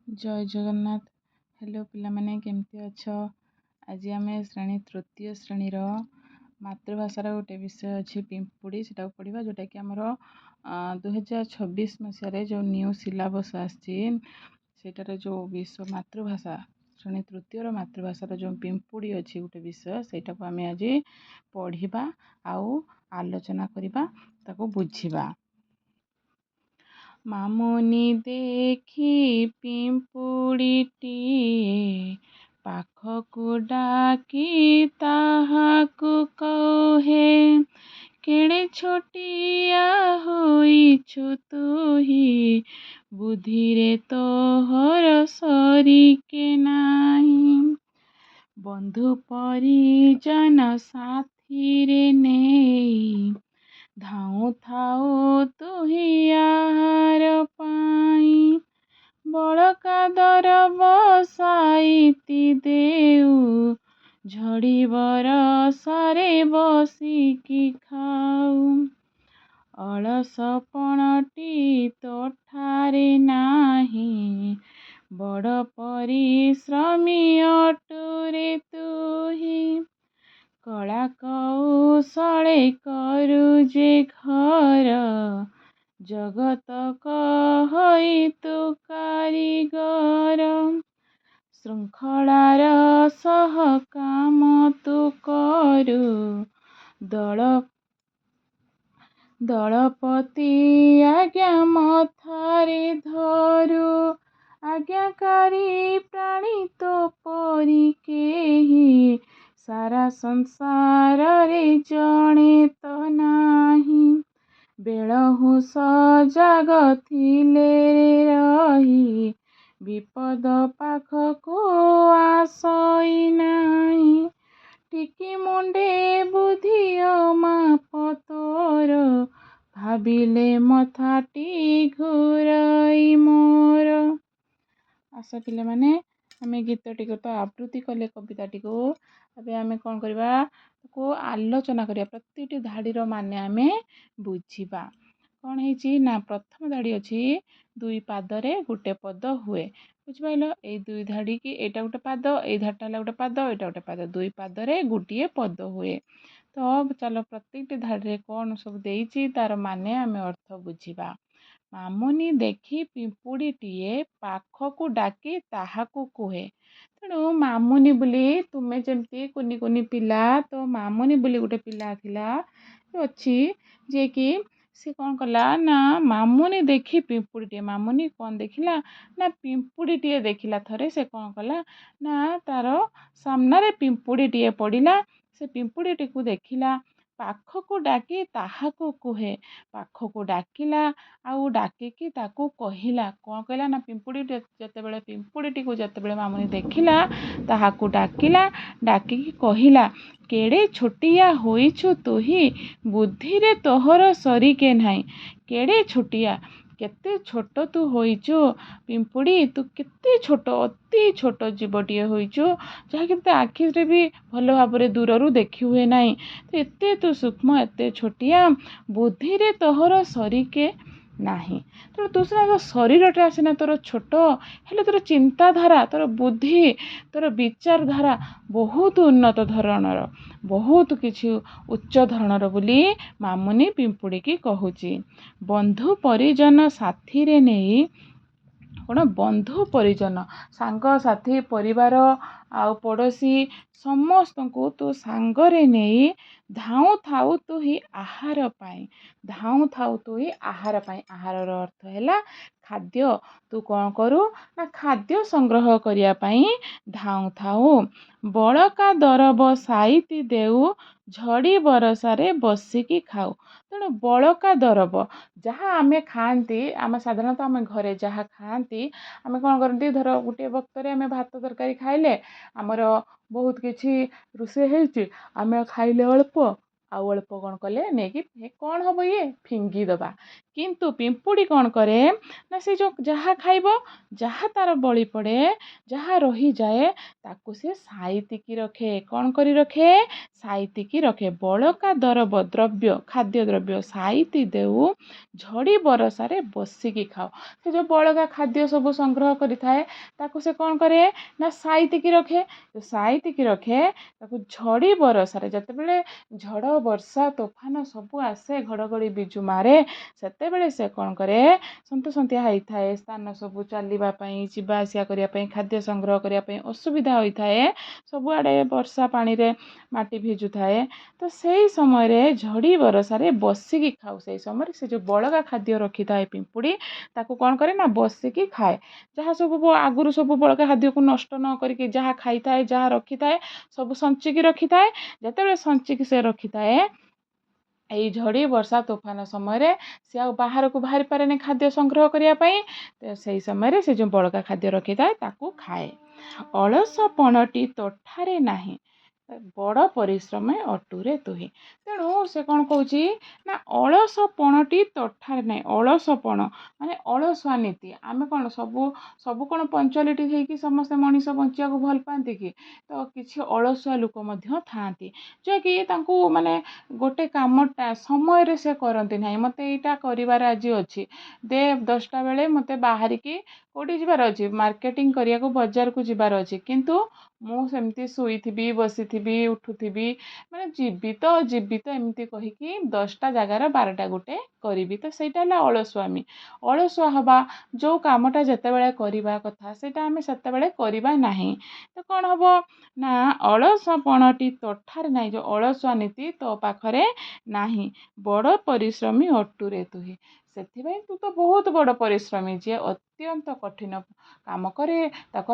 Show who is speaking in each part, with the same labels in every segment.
Speaker 1: ଜୟ Jagannath. Hello ପିଲାମାନେ, କେମିତି ଅଛ? ଆଜି ଆମେ ତୃତୀୟ ଶ୍ରେଣୀର ମାତୃଭାଷାର ଗୋଟେ ବିଷୟ ଅଛି ପିମ୍ପୁଡ଼ି, ସେଟାକୁ ପଢ଼ିବା, ଯେଉଁଟାକି ଆମର 2026 ମସିହାରେ ଯେଉଁ ନ୍ୟୁ ସିଲାବସ୍ ଆସିଛି ସେଇଟାର ଯେଉଁ ମାତୃଭାଷା ଶ୍ରେଣୀ ତୃତୀୟର ମାତୃଭାଷାର ଯେଉଁ ପିମ୍ପୁଡ଼ି ଅଛି ଗୋଟେ ବିଷୟ, ସେଇଟାକୁ ଆମେ ଆଜି ପଢ଼ିବା ଆଉ ଆଲୋଚନା କରିବା, ତାକୁ ବୁଝିବା। ମାମୁନି ଦେଖି ପିମ୍ପୁଡ଼ିଟିଏ, ପାଖକୁ ଡାକି ତାହାକୁ କହେ, କେଡ଼େ ଛୋଟିଆ ହୋଇଛୁ ତୁହି, ବୁଦ୍ଧିରେ ତୋହର ସରିକେ ନାହିଁ। ବନ୍ଧୁ ପରିଜନ ସାଥିରେ ନେଇ, ଧାଉଁଥାଉ ତୁହି ଆହାର ପାଇଁ, ବଳକା ଦରବ ସାଇତି ଦେଉ, ଝଡ଼ି ବରଷାରେ ବସିକି ଖାଉ। ଅଳସପଣଟି ତୋଠାରେ ନାହିଁ, ବଡ଼ ପରିଶ୍ରମୀ ଅଟୁରେ ତୁହି, କଳା କୌଶଳେ କରୁ ଯେ ଘର, ଜଗତକ ହୋଇ ତୁ କାରିଗର। ଶୃଙ୍ଖଳାର ସହ କାମ ତୁ କରୁ, ଦଳପତି ଆଜ୍ଞା ମଥାରେ ଧରୁ, ଆଜ୍ଞାକାରୀ ପ୍ରାଣୀ ତୋ ପରି କେହି, ସାରା ସଂସାରରେ ଜଣେ ତ ନାହିଁ। ବେଳହୁଁ ସଜାଗ ଥିଲେ ରହି, ବିପଦ ପାଖକୁ ଆସଇ ନାହିଁ। ଟିକି ମୁଣ୍ଡେ ବୁଦ୍ଧି ଅମାପ ତୋର, ଭାବିଲେ ମଥାଟି ଘୂରାଇ ମୋର। ଆସ ପିଲାମାନେ, ଆମେ ଗୀତଟିକୁ ତ ଆବୃତ୍ତି କଲେ କବିତାଟିକୁ, ଏବେ ଆମେ କ'ଣ କରିବା, ତାକୁ ଆଲୋଚନା କରିବା, ପ୍ରତିଟି ଧାଡ଼ିର ମାନେ ଆମେ ବୁଝିବା। କ'ଣ ହେଇଛି ନା, ପ୍ରଥମ ଧାଡ଼ି ଅଛି, ଦୁଇ ପାଦରେ ଗୋଟେ ପଦ ହୁଏ। ବୁଝିପାରିଲ? ଏଇ ଦୁଇ ଧାଡ଼ିକି ଏଇଟା ଗୋଟେ ପାଦ, ଏଇ ଧାଡ଼ିଟା ହେଲା ଗୋଟେ ପାଦ, ଏଇଟା ଗୋଟେ ପାଦ, ଦୁଇ ପାଦରେ ଗୋଟିଏ ପଦ ହୁଏ। ତ ଚାଲ ପ୍ରত্যେକଟି ଧାଡ଼ିରେ କ'ଣ ସବୁ ଦେଇଛି ତାର ମାନେ ଆମେ ଅର୍ଥ ବୁଝିବା। ମାମୁନି ଦେଖି ପିମ୍ପୁଡ଼ିଟିଏ, ପାଖକୁ ଡାକି ତାହାକୁ କୁହେ। ତେଣୁ ମାମୁନି ବୋଲି, ତୁମେ ଯେମିତି କୁନି କୁନି ପିଲା, ତ ମାମୁନି ବୋଲି ଗୋଟେ ପିଲା ଥିଲା ଅଛି, ଯିଏକି ସେ କ'ଣ କଲା ନା, ମାମୁନି ଦେଖି ପିମ୍ପୁଡ଼ିଟିଏ, ମାମୁନି କ'ଣ ଦେଖିଲା ନା, ପିମ୍ପୁଡ଼ିଟିଏ ଦେଖିଲା। ଥରେ ସେ କ'ଣ କଲା ନା, ତାର ସାମ୍ନାରେ ପିମ୍ପୁଡ଼ିଟିଏ ପଡ଼ିଲା, ସେ ପିମ୍ପୁଡ଼ିଟିକୁ ଦେଖିଲା, ପାଖକୁ ଡାକି ତାହାକୁ କୁହେ। ପାଖକୁ ଡାକିଲା ଆଉ ଡାକିକି ତାକୁ କହିଲା, କ'ଣ କହିଲା ନା, ପିମ୍ପୁଡ଼ିଟିକୁ ଯେତେବେଳେ ମାମୁନି ଦେଖିଲା, ତାହାକୁ ଡାକିଲା, ଡାକିକି କହିଲା, କେଡ଼େ ଛୋଟିଆ ହୋଇଛୁ ତୁହି, ବୁଦ୍ଧିରେ ତୋହର ସରିକେ ନାହିଁ। କେଡ଼େ ଛୋଟିଆ, କେତେ ଛୋଟ ତୁ ହୋଇଛୁ ପିମ୍ପୁଡ଼ି, ତୁ କେତେ ଛୋଟ, ଅତି ଛୋଟ ଜୀବଟିଏ ହୋଇଛୁ, ଯାହାକି ତୋ ଆଖିରେ ବି ଭଲ ଭାବରେ ଦୂରରୁ ଦେଖି ହୁଏ ନାହିଁ। ଏତେ ତୁ ସୂକ୍ଷ୍ମ, ଏତେ ଛୋଟିଆ, ବୁଦ୍ଧିରେ ତୋହର ସରିକେ ନାହିଁ। ତେଣୁ ତୁ ସିନା ତୋ ଶରୀରଟା ସିନା ତୋର ଛୋଟ, ହେଲେ ତୋର ଚିନ୍ତାଧାରା, ତୋର ବୁଦ୍ଧି, ତୋର ବିଚାରଧାରା ବହୁତ ଉନ୍ନତ ଧରଣର, ବହୁତ କିଛି ଉଚ୍ଚ ଧରଣର ବୋଲି ମାମୁନି ପିମ୍ପୁଡ଼ିକି କହୁଛି। ବନ୍ଧୁ ପରିଜନ ସାଥିରେ ନେଇ, କ'ଣ, ବନ୍ଧୁ ପରିଜନ, ସାଙ୍ଗସାଥି, ପରିବାର ଆଉ ପଡ଼ୋଶୀ ସମସ୍ତଙ୍କୁ ତୁ ସାଙ୍ଗରେ ନେଇ, ଧାଉଁଥାଉ ତୁହି ଆହାର ପାଇଁ। ଧାଉଁଥାଉ ତୁହି ଆହାର ପାଇଁ, ଆହାରର ଅର୍ଥ ହେଲା ଖାଦ୍ୟ। ତୁ କ'ଣ କରୁ ନା, ଖାଦ୍ୟ ସଂଗ୍ରହ କରିବା ପାଇଁ ଧାଉଁଥାଉ। ବଳକା ଦରବ ସାଇତି ଦେଉ, ଝଡ଼ି ବରଷାରେ ବସିକି ଖାଉ। ତେଣୁ ବଳକା ଦରବ, ଯାହା ଆମେ ଖାଆନ୍ତି, ଆମେ ସାଧାରଣତଃ ଆମେ ଘରେ ଯାହା ଖାଆନ୍ତି, ଆମେ କ'ଣ କରନ୍ତି, ଧର ଗୋଟିଏ ବକ୍ତରେ ଆମେ ଭାତ ତରକାରୀ ଖାଇଲେ, ଆମର ବହୁତ କିଛି ରୋଷେଇ ହେଇଛି, ଆମେ ଖାଇଲେ ଅଳ୍ପ ଆଉ ଅଳ୍ପ କ'ଣ କଲେ ନେଇକି କ'ଣ ହେବ ଇଏ ଫିଙ୍ଗିଦେବା। କିନ୍ତୁ ପିମ୍ପୁଡ଼ି କ'ଣ କରେ ନା ସେ ଯେଉଁ ଯାହା ଖାଇବ, ଯାହା ତାର ବଳି ପଡ଼େ, ଯାହା ରହିଯାଏ ତାକୁ ସେ ସାଇତିକି ରଖେ। କ'ଣ କରି ରଖେ? ସାଇତିକି ରଖେ। ବଳକା ଦ୍ରବ୍ୟ ଖାଦ୍ୟଦ୍ରବ୍ୟ ସାଇତି ଦେଉ, ଝଡ଼ି ବରଷାରେ ବସିକି ଖାଉ। ସେ ଯେଉଁ ବଳକା ଖାଦ୍ୟ ସବୁ ସଂଗ୍ରହ କରିଥାଏ ତାକୁ ସେ କ'ଣ କରେ ନା ସାଇତିକି ରଖେ। ସାଇତିକି ରଖେ ତାକୁ ଝଡ଼ି ବରଷାରେ, ଯେତେବେଳେ ଝଡ଼ ବର୍ଷା ତୋଫାନ ସବୁ ଆସେ, ଘଡ଼ଘଡ଼ି ବିଜୁ ମାରେ, ସେତେବେଳେ ସେ କ'ଣ କରେ ସନ୍ତସନ୍ତିଆ ହେଇଥାଏ, ସ୍ଥାନ ସବୁ ଚାଲିବା ପାଇଁ, ଯିବା ଆସିବା କରିବା ପାଇଁ, ଖାଦ୍ୟ ସଂଗ୍ରହ କରିବା ପାଇଁ ଅସୁବିଧା ହୋଇଥାଏ, ସବୁଆଡ଼େ ବର୍ଷା ପାଣିରେ ମାଟି ଭିଜୁଥାଏ। ତ ସେଇ ସମୟରେ ଝଡ଼ି ବରଷାରେ ବସିକି ଖାଉ। ସେଇ ସମୟରେ ସେ ଯେଉଁ ବଳକା ଖାଦ୍ୟ ରଖିଥାଏ ପିମ୍ପୁଡ଼ି ତାକୁ କ'ଣ କରେ ନା ବସିକି ଖାଏ। ଯାହା ସବୁ ଆଗରୁ ସବୁ ବଳକା ଖାଦ୍ୟକୁ ନଷ୍ଟ ନ କରିକି ଯାହା ଖାଇଥାଏ, ଯାହା ରଖିଥାଏ ସବୁ ସଞ୍ଚିକି ରଖିଥାଏ। ଯେତେବେଳେ ସଞ୍ଚିକି ସେ ରଖିଥାଏ, ଏଇ ଝଡ଼ି ବର୍ଷା ତୋଫାନ ସମୟରେ ସେ ଆଉ ବାହାରକୁ ବାହାରି ପାରେନି ଖାଦ୍ୟ ସଂଗ୍ରହ କରିବା ପାଇଁ। ସେଇ ସମୟରେ ସେ ଯେଉଁ ବଳକା ଖାଦ୍ୟ ରଖିଥାଏ ତାକୁ ଖାଏ। ଅଳସ ପଣଟି ତୋଠାରେ ନାହିଁ, ବଡ଼ ପରିଶ୍ରମ ଅଟୁରେ ତୁହି। ତେଣୁ ସେ କ'ଣ କହୁଛି ନା ଅଳସ ପଣଟି ତୋଠାରେ ନାହିଁ। ଅଳସପଣ ମାନେ ଅଳସୁଆ ନୀତି। ଆମେ କ'ଣ ସବୁ କ'ଣ ପଞ୍ଚୁଆଲିଟି ହେଇକି ସମସ୍ତେ ମଣିଷ ବଞ୍ଚିବାକୁ ଭଲ ପାଆନ୍ତି କି? ତ କିଛି ଅଳସୁଆ ଲୋକ ମଧ୍ୟ ଥାଆନ୍ତି ଯିଏକି ତାଙ୍କୁ ମାନେ ଗୋଟେ କାମଟା ସମୟରେ ସେ କରନ୍ତି ନାହିଁ। ମୋତେ ଏଇଟା କରିବାର ଆଜି ଅଛି, 10ଟା ବେଳେ ମୋତେ ବାହାରିକି କେଉଁଠି ଯିବାର ଅଛି, ମାର୍କେଟିଂ କରିବାକୁ, ବଜାରକୁ ଯିବାର ଅଛି, କିନ୍ତୁ ମୁଁ ସେମିତି ଶୋଇଥିବି, ବସିଥିବି, ଉଠୁଥିବି, ମାନେ ଯିବି ତ ଏମିତି କହିକି 10ଟା ଜାଗାର 12ଟା ଗୋଟେ କରିବି। ତ ସେଇଟା ହେଲା ଅଳସୁଆମୀ। ଅଳସୁଆ ହେବା, ଯେଉଁ କାମଟା ଯେତେବେଳେ କରିବା କଥା ସେଇଟା ଆମେ ସେତେବେଳେ କରିବା ନାହିଁ। ତ କ'ଣ ହେବ ନା ଅଳସପଣଟି ତୋଠାରେ ନାହିଁ, ଯେଉଁ ଅଳସୁଆ ନୀତି ତୋ ପାଖରେ ନାହିଁ, ବଡ଼ ପରିଶ୍ରମୀ ଅଟୁରେ ତୁହି। ସେଥିପାଇଁ ତୁ ତ ବହୁତ ବଡ଼ ପରିଶ୍ରମୀ। ଯିଏ ଅତ୍ୟନ୍ତ କଠିନ କାମ କରେ ତାକୁ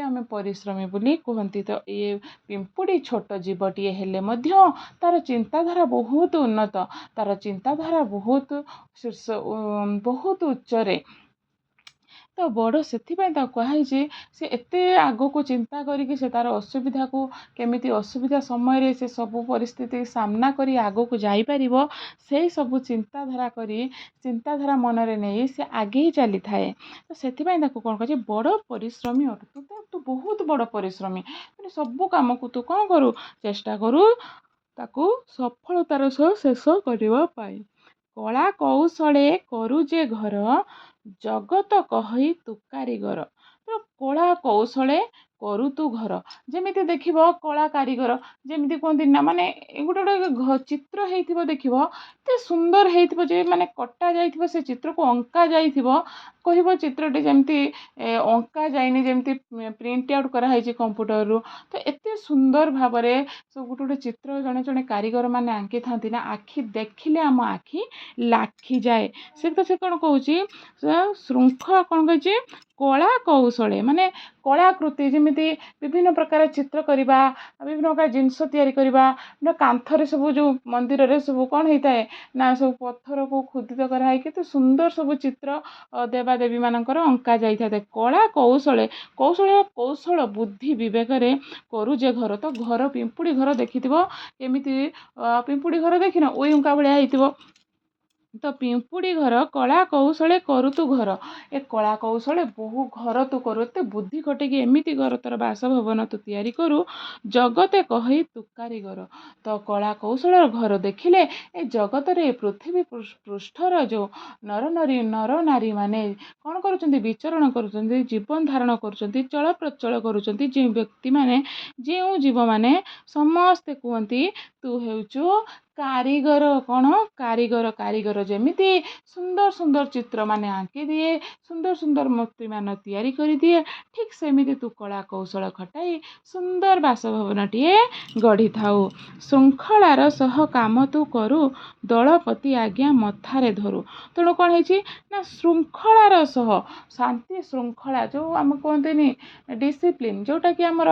Speaker 1: ଆମେ ପରିଶ୍ରମୀ ବୋଲି କୁହନ୍ତି। ତ ଇଏ ପିମ୍ପୁଡ଼ି ଛୋଟ ଜୀବଟିଏ ହେଲେ ମଧ୍ୟ ତାର ଚିନ୍ତାଧାରା ବହୁତ ଉନ୍ନତ, ତାର ଚିନ୍ତାଧାରା ବହୁତ ଉଚ୍ଚରେ। ତ ବଡ଼, ସେଥିପାଇଁ ତାକୁ କୁହାହେଇଛି ସେ ଏତେ ଆଗକୁ ଚିନ୍ତା କରିକି ସେ ତାର ଅସୁବିଧାକୁ କେମିତି ଅସୁବିଧା ସମୟରେ ସେ ସବୁ ପରିସ୍ଥିତି ସାମ୍ନା କରି ଆଗକୁ ଯାଇପାରିବ, ସେଇ ସବୁ ଚିନ୍ତାଧାରା ମନରେ ନେଇ ସେ ଆଗେଇ ଚାଲିଥାଏ। ତ ସେଥିପାଇଁ ତାକୁ କ'ଣ କହୁଛି, ବଡ଼ ପରିଶ୍ରମୀ ଅଟୁ। ତୁ ବହୁତ ବଡ଼ ପରିଶ୍ରମୀ। ମାନେ ସବୁ କାମକୁ ତୁ କ'ଣ କରୁ, ଚେଷ୍ଟା କରୁ ତାକୁ ସଫଳତାର ସହ ଶେଷ କରିବା ପାଇଁ। କଳା କୌଶଳେ କରୁ ଯେ ଘର, ଜଗତ କହି ତୁ କାରିଗର। କଳା କୌଶଳେ କରୁ ତୁ ଘର। ଯେମିତି ଦେଖିବ କଳା କାରିଗର, ଯେମିତି କୁହନ୍ତି ନା, ମାନେ ଗୋଟେ ଚିତ୍ର ହେଇଥିବ, ଦେଖିବ ଏତେ ସୁନ୍ଦର ହେଇଥିବ ଯେ ମାନେ କଟା ଯାଇଥିବ, ସେ ଚିତ୍ରକୁ ଅଙ୍କା ଯାଇଥିବ, କହିବ ଚିତ୍ରଟି ଯେମିତି ଅଙ୍କା ଯାଇନି, ଯେମିତି ପ୍ରିଣ୍ଟ ଆଉଟ୍ କରାହେଇଛି କମ୍ପ୍ୟୁଟରରୁ। ତ ଏତେ ସୁନ୍ଦର ଭାବରେ ସବୁ ଗୋଟେ ଚିତ୍ର ଜଣେ କାରିଗର ମାନେ ଆଙ୍କିଥାନ୍ତି ନା, ଆଖି ଦେଖିଲେ ଆମ ଆଖି ଲାଖିଯାଏ। ସେ କ'ଣ କହୁଛି, ଶୃଙ୍ଖଳ କ'ଣ କହିଛି, କଳା କୌଶଳେ ମାନେ କଳାକୃତି, ଯେମିତି ବିଭିନ୍ନ ପ୍ରକାର ଚିତ୍ର କରିବା, ବିଭିନ୍ନ ପ୍ରକାର ଜିନିଷ ତିଆରି କରିବା। କାନ୍ଥରେ ସବୁ ଯେଉଁ ମନ୍ଦିରରେ ସବୁ କ'ଣ ହେଇଥାଏ ନା, ସବୁ ପଥରକୁ ଖୋଦିତ କରାହେଇକି କେତେ ସୁନ୍ଦର ସବୁ ଚିତ୍ର ଦେବାଦେବୀ ମାନଙ୍କର ଅଙ୍କା ଯାଇଥାଏ। କଳା କୌଶଳ ବୁଦ୍ଧି ବିବେକରେ କରୁ ଯେ ଘର। ତ ଘର, ପିମ୍ପୁଡ଼ି ଘର ଦେଖିଥିବ କେମିତି, ପିମ୍ପୁଡ଼ି ଘର ଦେଖିନ, ଉଇ ହୁଙ୍କା ଭଳିଆ ହେଇଥିବ। ତ ପିମ୍ପୁଡ଼ି ଘର କଳା କୌଶଳେ କରୁ ତୁ ଘର। ଏ କଳା କୌଶଳେ ବହୁ ଘର ତୁ କରୁ, ଏତେ ବୁଦ୍ଧି ଖଟେଇକି ଏମିତି ଘର ତୋର ବାସଭବନ ତୁ ତିଆରି କରୁ, ଜଗତେ କହି ତୁ କାରିଗର। ତ କଳା କୌଶଳର ଘର ଦେଖିଲେ ଏ ଜଗତରେ, ଏ ପୃଥିବୀ ପୃଷ୍ଠର ଯେଉଁ ନରନାରୀ ମାନେ କ'ଣ କରୁଛନ୍ତି, ବିଚରଣ କରୁଛନ୍ତି, ଜୀବନ ଧାରଣ କରୁଛନ୍ତି, ଚଳପ୍ରଚଳ କରୁଛନ୍ତି, ଯେଉଁ ବ୍ୟକ୍ତିମାନେ, ଯେଉଁ ଜୀବମାନେ, ସମସ୍ତେ କୁହନ୍ତି ତୁ ହେଉଛୁ କାରିଗର। କ'ଣ କାରିଗର ଯେମିତି ସୁନ୍ଦର ଚିତ୍ର ମାନେ ଆଙ୍କି ଦିଏ, ସୁନ୍ଦର ମୂର୍ତ୍ତିମାନ ତିଆରି କରିଦିଏ, ଠିକ୍ ସେମିତି ତୁ କଳା କୌଶଳ ଖଟାଇ ସୁନ୍ଦର ବାସଭବନଟିଏ ଗଢ଼ିଥାଉ। ଶୃଙ୍ଖଳାର ସହ କାମ ତୁ କରୁ, ଦଳପତି ଆଜ୍ଞା ମଥାରେ ଧରୁ। ତେଣୁ କ'ଣ ହେଇଛି ନା, ଶୃଙ୍ଖଳାର ସହ, ଶାନ୍ତି ଶୃଙ୍ଖଳା, ଯେଉଁ ଆମେ କୁହନ୍ତିନି ଡିସିପ୍ଲିନ୍, ଯେଉଁଟାକି ଆମର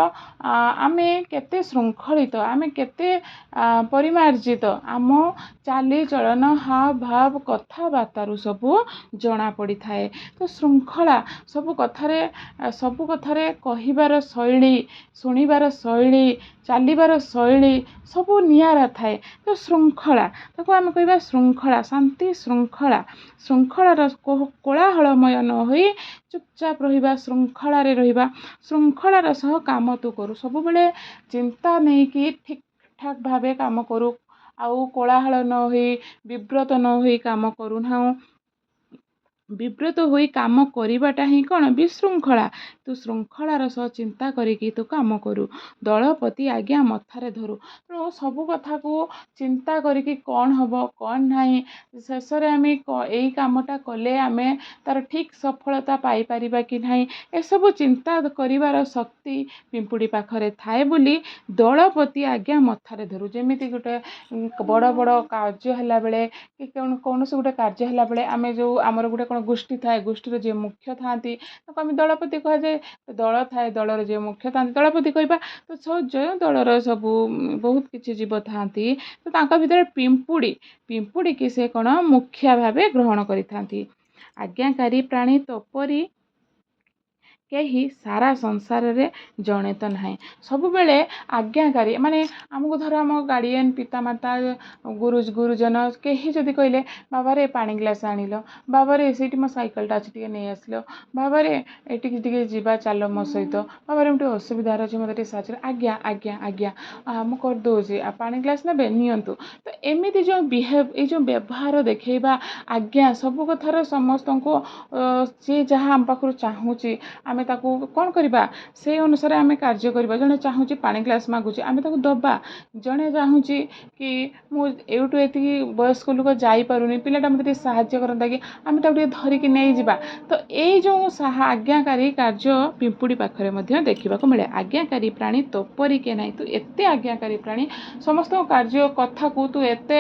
Speaker 1: ଆମେ କେତେ ଶୃଙ୍ଖଳିତ, ଆମେ କେତେ ପରିମାର୍ଜିତ ଆମ ଚାଲିଚଳନ ହାବ ଭାବ କଥାବାର୍ତ୍ତାରୁ ସବୁ ଜଣା ପଡ଼ିଥାଏ। ତ ଶୃଙ୍ଖଳା ସବୁ କଥାରେ କହିବାର ଶୈଳୀ, ଶୁଣିବାର ଶୈଳୀ, ଚାଲିବାର ଶୈଳୀ ସବୁ ନିଆରା ଥାଏ। ତ ଶୃଙ୍ଖଳା, ତାକୁ ଆମେ କହିବା ଶୃଙ୍ଖଳା, ଶାନ୍ତି ଶୃଙ୍ଖଳା। ଶୃଙ୍ଖଳାର କୋଳାହଳମୟ ନ ହୋଇ ଚୁପଚାପ ରହିବା, ଶୃଙ୍ଖଳାରେ ରହିବା, ଶୃଙ୍ଖଳାର ସହ କାମ ତୁ କରୁ, ସବୁବେଳେ ଚିନ୍ତା ନେଇକି ଠିକ୍ ଠାକ୍ ଭାବେ କାମ କରୁ, ଆଉ କୋଳାହଳ ନ ହୋଇ ବିବ୍ରତ ନ ହୋଇ କାମ କରୁନାହୁଁ। ବିବ୍ରତ ହୋଇ କାମ କରିବାଟା ହିଁ କ'ଣ ବିଶୃଙ୍ଖଳା। ତୁ ଶୃଙ୍ଖଳାର ସହ ଚିନ୍ତା କରିକି ତୁ କାମ କରୁ। ଦଳପତି ଆଜ୍ଞା ମଥାରେ ଧରୁ। ତେଣୁ ସବୁ କଥାକୁ ଚିନ୍ତା କରିକି କ'ଣ ହେବ କ'ଣ ନାହିଁ, ଶେଷରେ ଆମେ ଏଇ କାମଟା କଲେ ଆମେ ତା'ର ଠିକ୍ ସଫଳତା ପାଇପାରିବା କି ନାହିଁ, ଏସବୁ ଚିନ୍ତା କରିବାର ଶକ୍ତି ପିମ୍ପୁଡ଼ି ପାଖରେ ଥାଏ ବୋଲି ଦଳପତି ଆଜ୍ଞା ମଥାରେ ଧରୁ। ଯେମିତି ଗୋଟେ ବଡ଼ ବଡ଼ କାର୍ଯ୍ୟ ହେଲାବେଳେ କି କୌଣସି ଗୋଟେ କାର୍ଯ୍ୟ ହେଲାବେଳେ ଆମେ ଯେଉଁ ଆମର ଗୋଟେ କ'ଣ ଗୋଷ୍ଠୀ ଥାଏ, ଗୋଷ୍ଠୀର ଯିଏ ମୁଖ୍ୟ ଥାଆନ୍ତି ତାକୁ ଆମେ ଦଳପତି କୁହାଯାଏ। ଦଳ ଥାଏ, ଦଳର ଯିଏ ମୁଖ୍ୟ ଥାଆନ୍ତି ଦଳପତି କହିବା। ତ ଯେଉଁ ଦଳର ସବୁ ବହୁତ କିଛି ଜୀବ ଥାଆନ୍ତି, ତ ତାଙ୍କ ଭିତରେ ପିମ୍ପୁଡ଼ିକି ସେ କ'ଣ ମୁଖିଆ ଭାବେ ଗ୍ରହଣ କରିଥାନ୍ତି। ଆଜ୍ଞାକାରୀ ପ୍ରାଣୀ ତୋପରି କେହି ସାରା ସଂସାରରେ ଜଣେ ତ ନାହିଁ। ସବୁବେଳେ ଆଜ୍ଞାକାରୀ, ମାନେ ଆମକୁ ଧର ଆମ ଗାର୍ଡ଼ିଆନ୍ ପିତାମାତା ଗୁରୁଜନ କେହି ଯଦି କହିଲେ ବାବାରେ ପାଣି ଗ୍ଲାସ୍ ଆଣିଲ, ବାବାରେ ସେଇଠି ମୋ ସାଇକେଲଟା ଅଛି ଟିକେ ନେଇ ଆସିଲ, ବାବାରେ ଏଠିକି ଟିକେ ଯିବା ଚାଲ ମୋ ସହିତ, ବାବାରେ ମୁଁ ଟିକେ ଅସୁବିଧାରେ ଅଛି ମୋତେ ଟିକେ ସାହାଯ୍ୟ, ଆଜ୍ଞା ଆଜ୍ଞା ଆଜ୍ଞା ମୁଁ କରିଦେଉଛି, ପାଣି ଗ୍ଲାସ୍ ନେବେ ନିଅନ୍ତୁ। ତ ଏମିତି ଯେଉଁ ଏଇ ଯେଉଁ ବ୍ୟବହାର ଦେଖେଇବା, ଆଜ୍ଞା ସବୁ କଥାର ସମସ୍ତଙ୍କୁ ଯିଏ ଯାହା ଆମ ପାଖରୁ ଚାହୁଁଛି ଆମେ ତାକୁ କ'ଣ କରିବା, ସେଇ ଅନୁସାରେ ଆମେ କାର୍ଯ୍ୟ କରିବା। ଜଣେ ଚାହୁଁଛି ପାଣି ଗ୍ଲାସ୍ ମାଗୁଛି ଆମେ ତାକୁ ଦେବା। ଜଣେ ଚାହୁଁଛି କି ମୁଁ ଏଇଠୁ ଏତିକି ବୟସ୍କ ଲୋକ ଯାଇପାରୁନି, ପିଲାଟା ମୋତେ ଟିକେ ସାହାଯ୍ୟ କରନ୍ତା କି, ଆମେ ତାକୁ ଟିକେ ଧରିକି ନେଇଯିବା। ତ ଏଇ ଯେଉଁ ଆଜ୍ଞାକାରୀ କାର୍ଯ୍ୟ ପିମ୍ପୁଡ଼ି ପାଖରେ ମଧ୍ୟ ଦେଖିବାକୁ ମିଳେ। ଆଜ୍ଞାକାରୀ ପ୍ରାଣୀ ତୋପରି କେ ନାହିଁ। ତୁ ଏତେ ଆଜ୍ଞାକାରୀ ପ୍ରାଣୀ, ସମସ୍ତଙ୍କ କାର୍ଯ୍ୟ କଥାକୁ ତୁ ଏତେ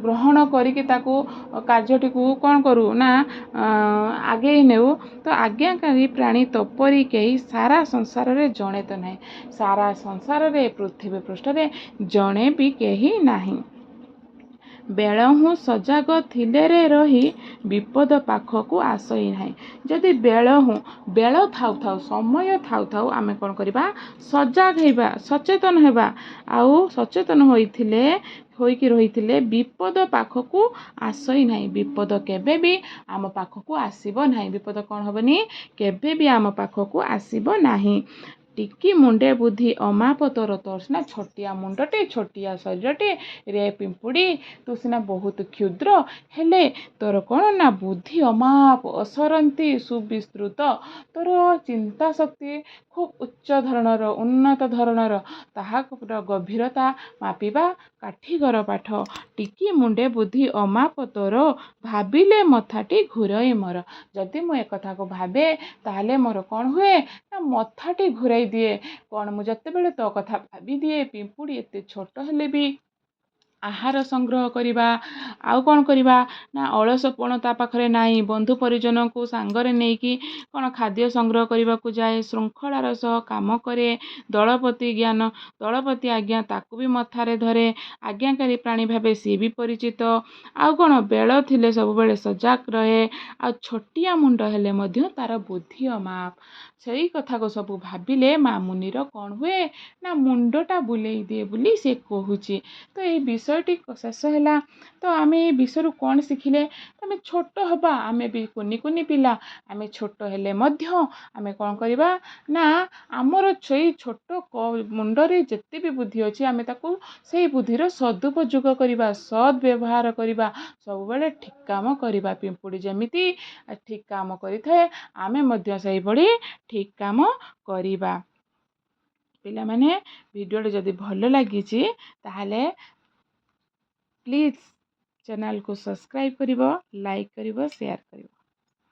Speaker 1: ଗ୍ରହଣ କରିକି ତାକୁ କାର୍ଯ୍ୟଟିକୁ କ'ଣ କରୁ ନା ଆଗେଇ ନେଉ। ତ ଆଜ୍ଞାକାରୀ ପ୍ରାଣୀ ତୋପରି କେହି ସାରା ସଂସାରରେ ଜଣେ ତ ନାହିଁ। ସାରା ସଂସାରରେ ପୃଥିବୀ ପୃଷ୍ଠରେ ଜଣେ ବି କେହି ନାହିଁ। ବେଳହୁଁ ସଜାଗ ଥିଲେରେ ରହି ବିପଦ ପାଖକୁ ଆସଇ ନାହିଁ। ଯଦି ବେଳ ଥାଉ ସମୟ ଥାଉ ଆମେ କ'ଣ କରିବା, ସଜାଗ ହେବା, ସଚେତନ ହେବା। ଆଉ ସଚେତନ ହୋଇକି ରହିଥିଲେ ବିପଦ ପାଖକୁ ଆସଇ ନାହିଁ। ବିପଦ କେବେ ବି ଆମ ପାଖକୁ ଆସିବ ନାହିଁ। ବିପଦ କ'ଣ ହେବନି, କେବେ ବି ଆମ ପାଖକୁ ଆସିବ ନାହିଁ। ଟିକି ମୁଣ୍ଡେ ବୁଦ୍ଧି ଅମାପ ତୋର ସିନା ଛୋଟିଆ ମୁଣ୍ଡଟେ, ଛୋଟିଆ ଶରୀରଟେ, ରେ ପିମ୍ପୁଡ଼ି ତୁ ସିନା ବହୁତ କ୍ଷୁଦ୍ର, ହେଲେ ତୋର କ'ଣ ନା ବୁଦ୍ଧି ଅମାପ, ଅସରନ୍ତି, ସୁବିସ୍ତୃତ। ତୋର ଚିନ୍ତା ଶକ୍ତି ଖୁବ୍ ଉଚ୍ଚ ଧରଣର, ଉନ୍ନତ ଧରଣର, ତାହାର ଗଭୀରତା ମାପିବା କାଠିକର ପାଠ। ଟିକି ମୁଣ୍ଡେ ବୁଦ୍ଧି ଅମାପ ତୋର, ଭାବିଲେ ମଥାଟି ଘୂରଇ ମୋର। ଯଦି ମୁଁ ଏକଥାକୁ ଭାବେ ତାହେଲେ ମୋର କ'ଣ ହୁଏ ନା ମଥାଟି ଘୂରାଇ ଦିଏ। କ'ଣ ମୁଁ ଯେତେବେଳେ ତୋ କଥା ଭାବିଦିଏ, ପିମ୍ପୁଡ଼ି ଏତେ ଛୋଟ ହେଲେ ବି ଆହାର ସଂଗ୍ରହ କରିବା, ଆଉ କ'ଣ କରିବା ନା ଅଳସପଣ ତା ପାଖରେ ନାହିଁ। ବନ୍ଧୁ ପରିଜନଙ୍କୁ ସାଙ୍ଗରେ ନେଇକି କ'ଣ ଖାଦ୍ୟ ସଂଗ୍ରହ କରିବାକୁ ଯାଏ, ଶୃଙ୍ଖଳାର ସହ କାମ କରେ। ଦଳପତି ଆଜ୍ଞା ତାକୁ ବି ମଥାରେ ଧରେ। ଆଜ୍ଞାକାରୀ ପ୍ରାଣୀ ଭାବେ ସିଏ ବି ପରିଚିତ। ଆଉ କ'ଣ ବେଳ ଥିଲେ ସବୁବେଳେ ସଜାଗ ରହେ, ଆଉ ଛୋଟିଆ ମୁଣ୍ଡ ହେଲେ ମଧ୍ୟ ତାର ବୁଦ୍ଧି ଅମାପ। ସେଇ କଥାକୁ ସବୁ ଭାବିଲେ ମାମୁନିର କ'ଣ ହୁଏ ନା ମୁଣ୍ଡଟା ବୁଲେଇ ଦିଏ ବୋଲି ସେ କହୁଛି। ତ ଏଇ ବିଷୟଟି ଶେଷ ହେଲା। ତ ଆମେ ଏଇ ବିଷୟରୁ କ'ଣ ଶିଖିଲେ, ଆମେ ଛୋଟ ହେବା, ଆମେ ବି କୁନି ପିଲା, ଆମେ ଛୋଟ ହେଲେ ମଧ୍ୟ ଆମେ କ'ଣ କରିବା ନା ଆମର ସେଇ ଛୋଟ ମୁଣ୍ଡରେ ଯେତେ ବି ବୁଦ୍ଧି ଅଛି ଆମେ ତାକୁ ସେଇ ବୁଦ୍ଧିର ସଦୁପଯୋଗ କରିବା, ସଦ୍ ବ୍ୟବହାର କରିବା, ସବୁବେଳେ ଠିକ୍ କାମ କରିବା। ପିମ୍ପୁଡ଼ି ଯେମିତି ଠିକ୍ କାମ କରିଥାଏ ଆମେ ମଧ୍ୟ ସେଇଭଳି ଠିକ୍ କାମ କରିବା। ପିଲାମାନେ, ଭିଡ଼ିଓଟି ଯଦି ଭଲ ଲାଗିଛି ତାହେଲେ ପ୍ଲିଜ୍ ଚ୍ୟାନେଲକୁ ସବସ୍କ୍ରାଇବ୍ କରିବ, ଲାଇକ୍ କରିବ, ସେୟାର କରିବ।